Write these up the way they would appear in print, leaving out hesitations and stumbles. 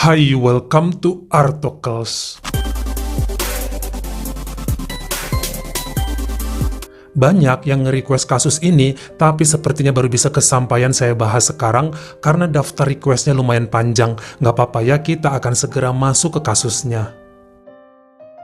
Hai, welcome to Artocles. Banyak yang nge-request kasus ini, tapi sepertinya baru bisa kesampaian saya bahas sekarang karena daftar requestnya lumayan panjang. Nggak apa-apa ya, kita akan segera masuk ke kasusnya.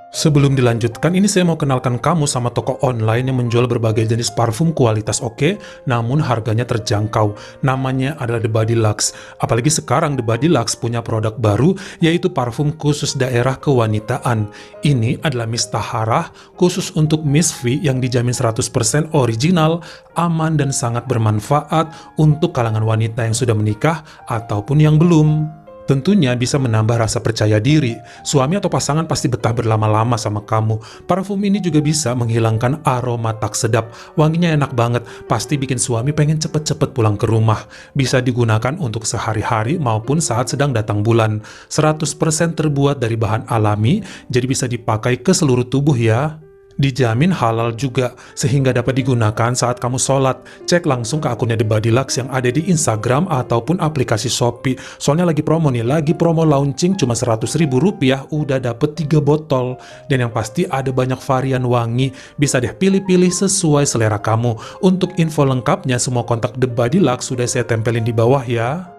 Sebelum dilanjutkan, ini saya mau kenalkan kamu sama toko online yang menjual berbagai jenis parfum kualitas oke, namun harganya terjangkau. Namanya adalah The Body Luxe. Apalagi sekarang The Body Luxe punya produk baru, yaitu parfum khusus daerah kewanitaan. Ini adalah Mist Tahara, khusus untuk Miss V yang dijamin 100% original, aman dan sangat bermanfaat untuk kalangan wanita yang sudah menikah ataupun yang belum. Tentunya bisa menambah rasa percaya diri. Suami atau pasangan pasti betah berlama-lama sama kamu. Parfum ini juga bisa menghilangkan aroma tak sedap. Wanginya enak banget, pasti bikin suami pengen cepet-cepet pulang ke rumah. Bisa digunakan untuk sehari-hari maupun saat sedang datang bulan. 100% terbuat dari bahan alami, jadi bisa dipakai ke seluruh tubuh ya. Dijamin halal juga, sehingga dapat digunakan saat kamu sholat. Cek langsung ke akunnya The Body Luxe yang ada di Instagram ataupun aplikasi Shopee. Soalnya lagi promo nih, lagi promo launching cuma Rp100.000, udah dapet 3 botol. Dan yang pasti ada banyak varian wangi, bisa deh pilih-pilih sesuai selera kamu. Untuk info lengkapnya, semua kontak The Body Luxe sudah saya tempelin di bawah ya.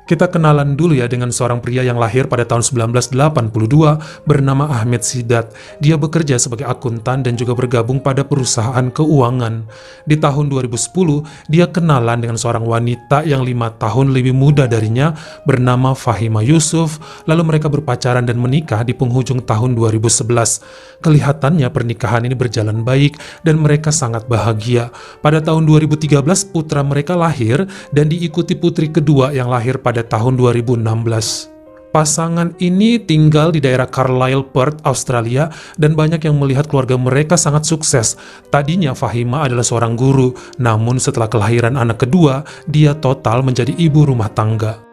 Kita kenalan dulu ya dengan seorang pria yang lahir pada tahun 1982 bernama Ahmed Sidat. Dia bekerja sebagai akuntan dan juga bergabung pada perusahaan keuangan. Di tahun 2010, dia kenalan dengan seorang wanita yang 5 tahun lebih muda darinya bernama Fahima Yusuf, lalu mereka berpacaran dan menikah di penghujung tahun 2011. Kelihatannya pernikahan ini berjalan baik dan mereka sangat bahagia. Pada tahun 2013, putra mereka lahir dan diikuti putri kedua yang lahir pada tahun 2016. Pasangan ini tinggal di daerah Carlisle, Perth, Australia, dan banyak yang melihat keluarga mereka sangat sukses. Tadinya Fahima adalah seorang guru, namun setelah kelahiran anak kedua, dia total menjadi ibu rumah tangga.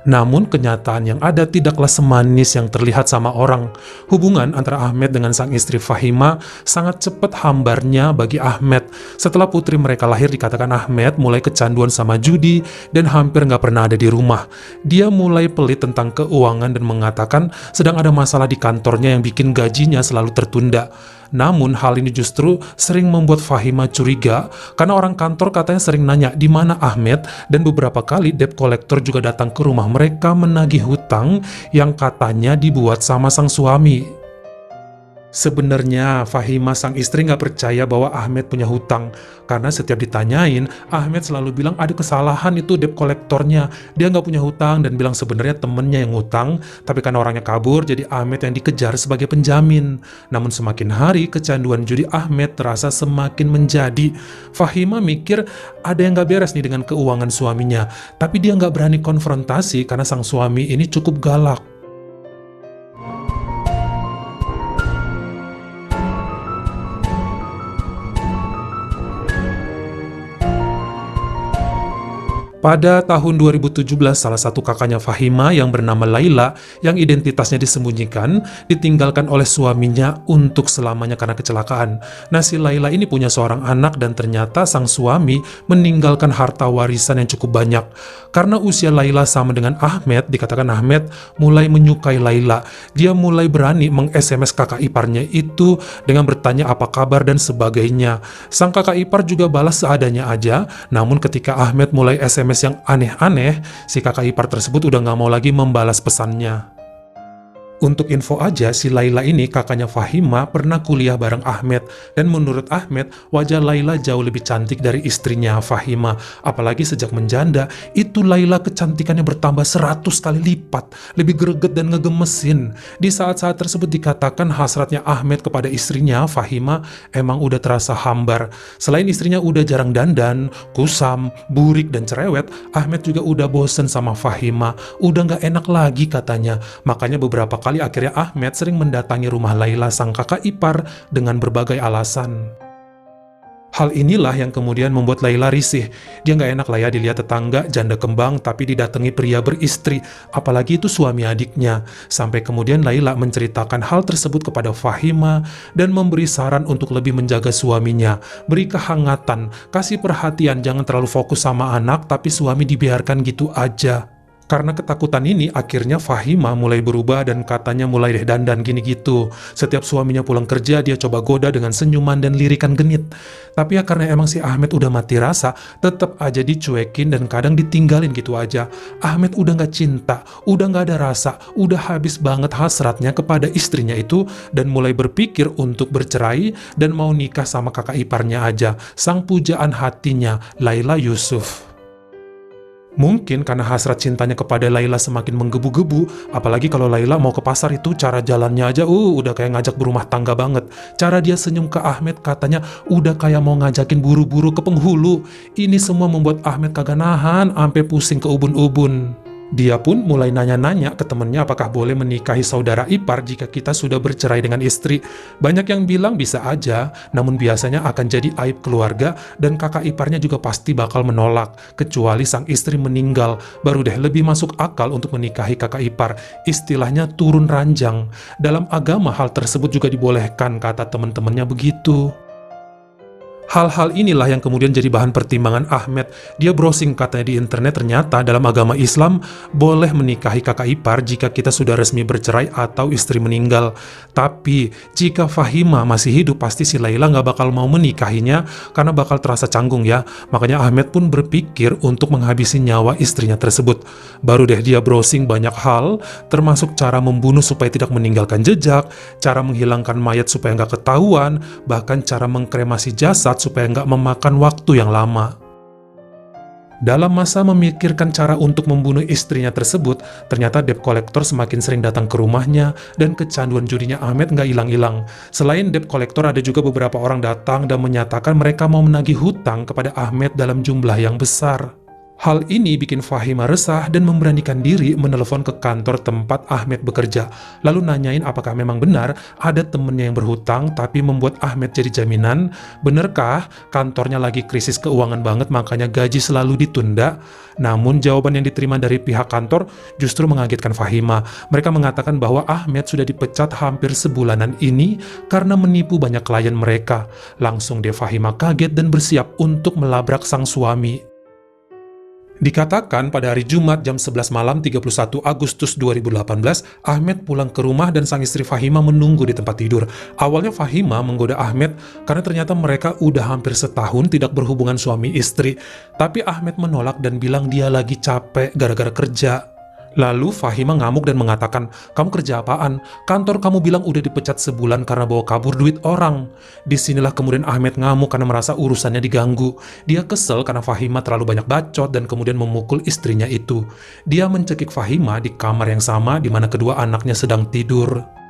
Namun kenyataan yang ada tidaklah semanis yang terlihat sama orang. Hubungan antara Ahmed dengan sang istri Fahima sangat cepat hambarnya bagi Ahmed. Setelah putri mereka lahir dikatakan Ahmed mulai kecanduan sama judi dan hampir nggak pernah ada di rumah. Dia mulai pelit tentang keuangan dan mengatakan sedang ada masalah di kantornya yang bikin gajinya selalu tertunda. Namun hal ini justru sering membuat Fahima curiga karena orang kantor katanya sering nanya di mana Ahmed, dan beberapa kali debt collector juga datang ke rumah mereka menagih hutang yang katanya dibuat sama sang suami. Sebenarnya Fahima sang istri nggak percaya bahwa Ahmed punya hutang karena setiap ditanyain Ahmed selalu bilang ada kesalahan itu debt kolektornya, dia nggak punya hutang dan bilang sebenarnya temennya yang hutang, tapi karena orangnya kabur jadi Ahmed yang dikejar sebagai penjamin. Namun semakin hari kecanduan judi Ahmed terasa semakin menjadi. Fahima mikir ada yang nggak beres nih dengan keuangan suaminya, tapi dia nggak berani konfrontasi karena sang suami ini cukup galak. Pada tahun 2017, salah satu kakaknya Fahima yang bernama Laila, yang identitasnya disembunyikan, ditinggalkan oleh suaminya untuk selamanya karena kecelakaan. Nah, si Laila ini punya seorang anak dan ternyata sang suami meninggalkan harta warisan yang cukup banyak. Karena usia Laila sama dengan Ahmed, dikatakan Ahmed mulai menyukai Laila. Dia mulai berani meng-SMS kakak iparnya itu dengan bertanya apa kabar dan sebagainya. Sang kakak ipar juga balas seadanya aja, namun ketika Ahmed mulai SMS yang aneh-aneh, si kakak ipar tersebut udah gak mau lagi membalas pesannya. Untuk info aja, si Laila ini kakaknya Fahima pernah kuliah bareng Ahmed, dan menurut Ahmed, wajah Laila jauh lebih cantik dari istrinya Fahima. Apalagi sejak menjanda, itu Laila kecantikannya bertambah 100 kali lipat, lebih greget dan ngegemesin. Di saat-saat tersebut dikatakan hasratnya Ahmed kepada istrinya Fahima emang udah terasa hambar. Selain istrinya udah jarang dandan, kusam, burik, dan cerewet, Ahmed juga udah bosen sama Fahima. Udah gak enak lagi katanya. Makanya beberapa kali akhirnya Ahmed sering mendatangi rumah Laila sang kakak ipar dengan berbagai alasan. Hal inilah yang kemudian membuat Laila risih. Dia nggak enak lah ya dilihat tetangga janda kembang tapi didatangi pria beristri, apalagi itu suami adiknya. Sampai kemudian Laila menceritakan hal tersebut kepada Fahima dan memberi saran untuk lebih menjaga suaminya. Beri kehangatan, kasih perhatian, jangan terlalu fokus sama anak tapi suami dibiarkan gitu aja. Karena ketakutan ini, akhirnya Fahima mulai berubah dan katanya mulai deh dandan gini gitu. Setiap suaminya pulang kerja, dia coba goda dengan senyuman dan lirikan genit. Tapi ya karena emang si Ahmed udah mati rasa, tetap aja dicuekin dan kadang ditinggalin gitu aja. Ahmed udah gak cinta, udah gak ada rasa, udah habis banget hasratnya kepada istrinya itu dan mulai berpikir untuk bercerai dan mau nikah sama kakak iparnya aja, sang pujaan hatinya, Laila Yusuf. Mungkin karena hasrat cintanya kepada Laila semakin menggebu-gebu, apalagi kalau Laila mau ke pasar itu cara jalannya aja udah kayak ngajak berumah tangga banget. Cara dia senyum ke Ahmed katanya udah kayak mau ngajakin buru-buru ke penghulu. Ini semua membuat Ahmed kagak nahan, ampe pusing ke ubun-ubun. Dia pun mulai nanya-nanya ke temennya apakah boleh menikahi saudara ipar jika kita sudah bercerai dengan istri. Banyak yang bilang bisa aja, namun biasanya akan jadi aib keluarga dan kakak iparnya juga pasti bakal menolak. Kecuali sang istri meninggal, baru deh lebih masuk akal untuk menikahi kakak ipar. Istilahnya turun ranjang. Dalam agama hal tersebut juga dibolehkan, kata teman-temannya begitu. Hal-hal inilah yang kemudian jadi bahan pertimbangan Ahmed. Dia browsing katanya di internet, ternyata dalam agama Islam boleh menikahi kakak ipar jika kita sudah resmi bercerai atau istri meninggal. Tapi jika Fahima masih hidup pasti si Laila nggak bakal mau menikahinya karena bakal terasa canggung ya. Makanya Ahmed pun berpikir untuk menghabisi nyawa istrinya tersebut. Baru deh dia browsing banyak hal, termasuk cara membunuh supaya tidak meninggalkan jejak, cara menghilangkan mayat supaya nggak ketahuan, bahkan cara mengkremasi jasad supaya nggak memakan waktu yang lama. Dalam masa memikirkan cara untuk membunuh istrinya tersebut, ternyata debt collector semakin sering datang ke rumahnya dan kecanduan judinya Ahmed nggak hilang-hilang. Selain debt collector, ada juga beberapa orang datang dan menyatakan mereka mau menagih hutang kepada Ahmed dalam jumlah yang besar. Hal ini bikin Fahima resah dan memberanikan diri menelepon ke kantor tempat Ahmed bekerja, lalu nanyain apakah memang benar ada temennya yang berhutang tapi membuat Ahmed jadi jaminan. Benarkah kantornya lagi krisis keuangan banget makanya gaji selalu ditunda? Namun jawaban yang diterima dari pihak kantor justru mengagetkan Fahima. Mereka mengatakan bahwa Ahmed sudah dipecat hampir sebulanan ini karena menipu banyak klien mereka. Langsung deh Fahima kaget dan bersiap untuk melabrak sang suami. Dikatakan pada hari Jumat jam 11 malam 31 Agustus 2018, Ahmed pulang ke rumah dan sang istri Fahima menunggu di tempat tidur. Awalnya Fahima menggoda Ahmed karena ternyata mereka udah hampir setahun tidak berhubungan suami istri. Tapi Ahmed menolak dan bilang dia lagi capek gara-gara kerja. Lalu Fahima ngamuk dan mengatakan, "Kamu kerja apaan? Kantor kamu bilang udah dipecat sebulan karena bawa kabur duit orang." Disinilah kemudian Ahmed ngamuk karena merasa urusannya diganggu. Dia kesel karena Fahima terlalu banyak bacot dan kemudian memukul istrinya itu. Dia mencekik Fahima di kamar yang sama di mana kedua anaknya sedang tidur.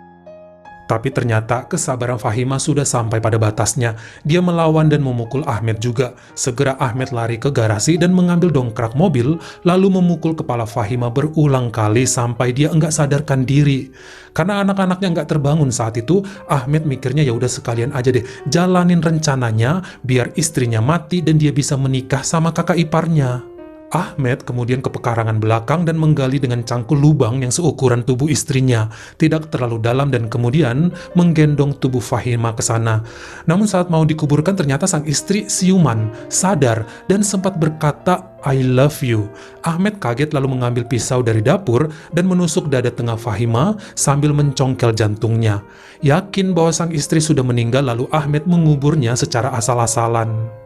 Tapi ternyata kesabaran Fahima sudah sampai pada batasnya. Dia melawan dan memukul Ahmed juga. Segera Ahmed lari ke garasi dan mengambil dongkrak mobil, lalu memukul kepala Fahima berulang kali sampai dia enggak sadarkan diri. Karena anak-anaknya enggak terbangun saat itu, Ahmed mikirnya ya udah sekalian aja deh jalanin rencananya biar istrinya mati dan dia bisa menikah sama kakak iparnya. Ahmed kemudian ke pekarangan belakang dan menggali dengan cangkul lubang yang seukuran tubuh istrinya, tidak terlalu dalam, dan kemudian menggendong tubuh Fahima ke sana. Namun saat mau dikuburkan ternyata sang istri siuman, sadar, dan sempat berkata, "I love you." Ahmed kaget lalu mengambil pisau dari dapur dan menusuk dada tengah Fahima sambil mencongkel jantungnya. Yakin bahwa sang istri sudah meninggal, lalu Ahmed menguburnya secara asal-asalan.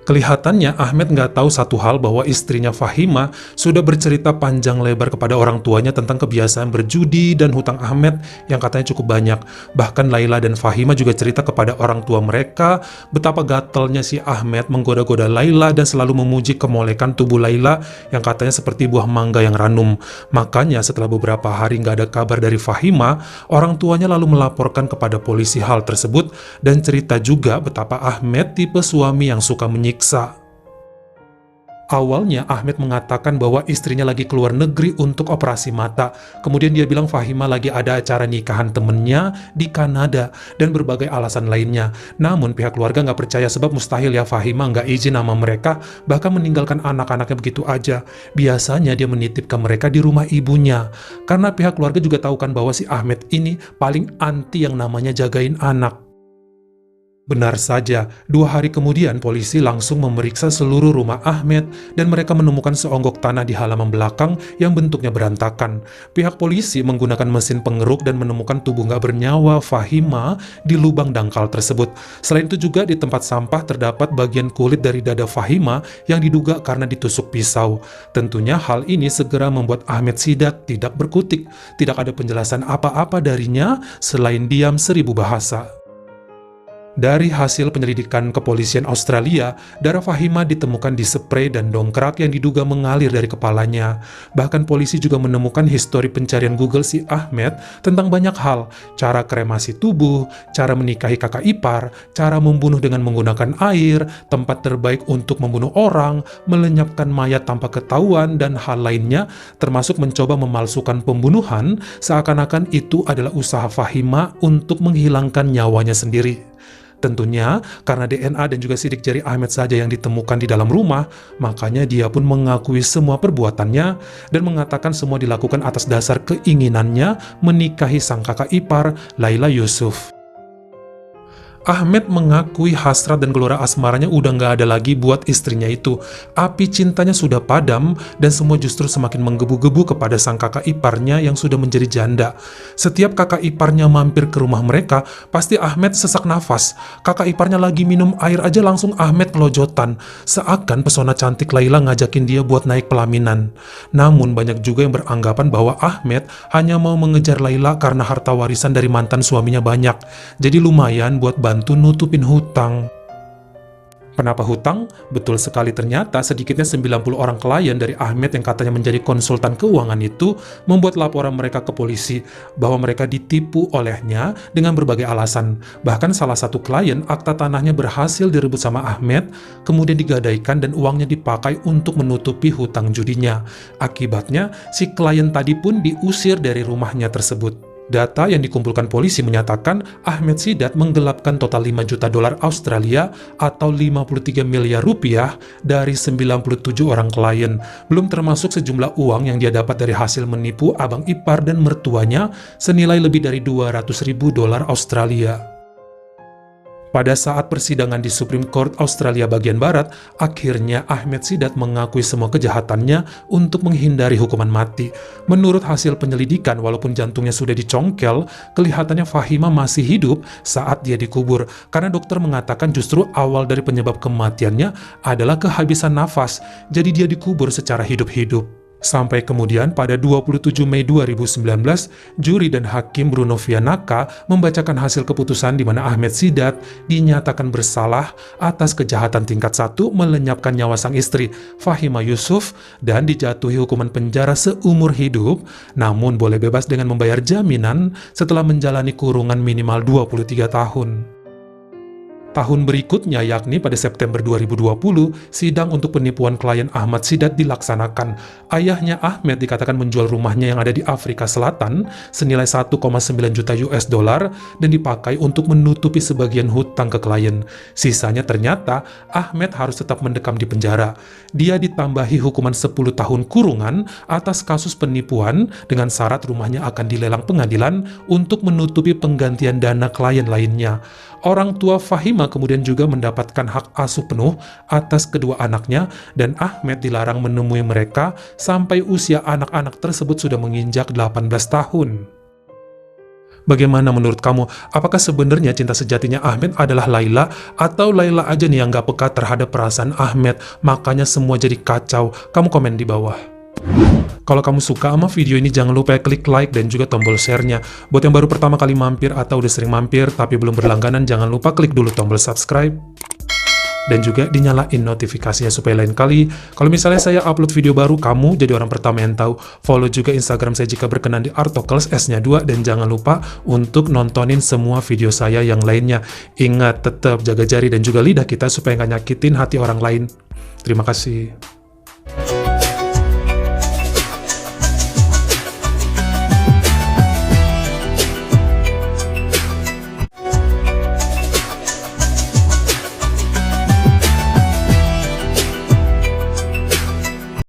Kelihatannya Ahmed nggak tahu satu hal, bahwa istrinya Fahima sudah bercerita panjang lebar kepada orang tuanya tentang kebiasaan berjudi dan hutang Ahmed yang katanya cukup banyak. Bahkan Laila dan Fahima juga cerita kepada orang tua mereka betapa gatalnya si Ahmed menggoda-goda Laila dan selalu memuji kemolekan tubuh Laila yang katanya seperti buah mangga yang ranum. Makanya setelah beberapa hari nggak ada kabar dari Fahima, orang tuanya lalu melaporkan kepada polisi hal tersebut dan cerita juga betapa Ahmed tipe suami yang suka menyiksa. Awalnya Ahmed mengatakan bahwa istrinya lagi keluar negeri untuk operasi mata. Kemudian dia bilang Fahima lagi ada acara nikahan temennya di Kanada dan berbagai alasan lainnya. Namun pihak keluarga nggak percaya sebab mustahil ya Fahima nggak izin sama mereka, bahkan meninggalkan anak-anaknya begitu aja. Biasanya dia menitipkan mereka di rumah ibunya. Karena pihak keluarga juga tahu kan bahwa si Ahmed ini paling anti yang namanya jagain anak. Benar saja, 2 hari kemudian polisi langsung memeriksa seluruh rumah Ahmed dan mereka menemukan seonggok tanah di halaman belakang yang bentuknya berantakan. Pihak polisi menggunakan mesin pengeruk dan menemukan tubuh nggak bernyawa Fahima di lubang dangkal tersebut. Selain itu juga di tempat sampah terdapat bagian kulit dari dada Fahima yang diduga karena ditusuk pisau. Tentunya hal ini segera membuat Ahmed Sidhat tidak berkutik. Tidak ada penjelasan apa-apa darinya selain diam 1000 bahasa. Dari hasil penyelidikan kepolisian Australia, darah Fahima ditemukan di spray dan dongkrak yang diduga mengalir dari kepalanya. Bahkan polisi juga menemukan histori pencarian Google si Ahmed tentang banyak hal, cara kremasi tubuh, cara menikahi kakak ipar, cara membunuh dengan menggunakan air, tempat terbaik untuk membunuh orang, melenyapkan mayat tanpa ketahuan, dan hal lainnya, termasuk mencoba memalsukan pembunuhan, seakan-akan itu adalah usaha Fahima untuk menghilangkan nyawanya sendiri. Tentunya, karena DNA dan juga sidik jari Ahmed saja yang ditemukan di dalam rumah, makanya dia pun mengakui semua perbuatannya dan mengatakan semua dilakukan atas dasar keinginannya menikahi sang kakak ipar, Laila Yusuf. Ahmed mengakui hasrat dan gelora asmaranya udah nggak ada lagi buat istrinya itu. Api cintanya sudah padam dan semua justru semakin menggebu-gebu kepada sang kakak iparnya yang sudah menjadi janda. Setiap kakak iparnya mampir ke rumah mereka, pasti Ahmed sesak nafas. Kakak iparnya lagi minum air aja langsung Ahmed melojotan. Seakan pesona cantik Laila ngajakin dia buat naik pelaminan. Namun banyak juga yang beranggapan bahwa Ahmed hanya mau mengejar Laila karena harta warisan dari mantan suaminya banyak. Jadi lumayan buat bantu nutupin hutang. Kenapa hutang? Betul sekali, ternyata sedikitnya 90 orang klien dari Ahmed yang katanya menjadi konsultan keuangan itu membuat laporan mereka ke polisi bahwa mereka ditipu olehnya dengan berbagai alasan. Bahkan salah satu klien, akta tanahnya berhasil direbut sama Ahmed, kemudian digadaikan dan uangnya dipakai untuk menutupi hutang judinya. Akibatnya, si klien tadi pun diusir dari rumahnya tersebut. Data yang dikumpulkan polisi menyatakan Ahmed Sidhat menggelapkan total 5 juta dolar Australia atau 53 miliar rupiah dari 97 orang klien. Belum termasuk sejumlah uang yang dia dapat dari hasil menipu abang ipar dan mertuanya senilai lebih dari 200.000 dolar Australia. Pada saat persidangan di Supreme Court Australia bagian Barat, akhirnya Ahmed Sidhat mengakui semua kejahatannya untuk menghindari hukuman mati. Menurut hasil penyelidikan, walaupun jantungnya sudah dicongkel, kelihatannya Fahima masih hidup saat dia dikubur, karena dokter mengatakan justru awal dari penyebab kematiannya adalah kehabisan nafas, jadi dia dikubur secara hidup-hidup. Sampai kemudian pada 27 Mei 2019, juri dan hakim Bruno Vianaka membacakan hasil keputusan di mana Ahmed Sidhat dinyatakan bersalah atas kejahatan tingkat 1 melenyapkan nyawa sang istri, Fahima Yusuf, dan dijatuhi hukuman penjara seumur hidup, namun boleh bebas dengan membayar jaminan setelah menjalani kurungan minimal 23 tahun. Tahun berikutnya, yakni pada September 2020, sidang untuk penipuan klien Ahmad Sidhat dilaksanakan. Ayahnya Ahmed dikatakan menjual rumahnya yang ada di Afrika Selatan senilai 1,9 juta US dollar dan dipakai untuk menutupi sebagian hutang ke klien. Sisanya ternyata Ahmed harus tetap mendekam di penjara. Dia ditambahi hukuman 10 tahun kurungan atas kasus penipuan dengan syarat rumahnya akan dilelang pengadilan untuk menutupi penggantian dana klien lainnya. Orang tua Fahima kemudian juga mendapatkan hak asuh penuh atas kedua anaknya dan Ahmed dilarang menemui mereka sampai usia anak-anak tersebut sudah menginjak 18 tahun. Bagaimana menurut kamu? Apakah sebenarnya cinta sejatinya Ahmed adalah Laila atau Laila aja nih yang gak peka terhadap perasaan Ahmed, makanya semua jadi kacau? Kamu komen di bawah. Kalau kamu suka sama video ini, jangan lupa klik like dan juga tombol share-nya. Buat yang baru pertama kali mampir atau udah sering mampir tapi belum berlangganan, jangan lupa klik dulu tombol subscribe. Dan juga dinyalain notifikasinya supaya lain kali kalau misalnya saya upload video baru, kamu jadi orang pertama yang tahu. Follow juga Instagram saya jika berkenan di Artokels S-nya 2. Dan jangan lupa untuk nontonin semua video saya yang lainnya. Ingat, tetap jaga jari dan juga lidah kita supaya nggak nyakitin hati orang lain. Terima kasih.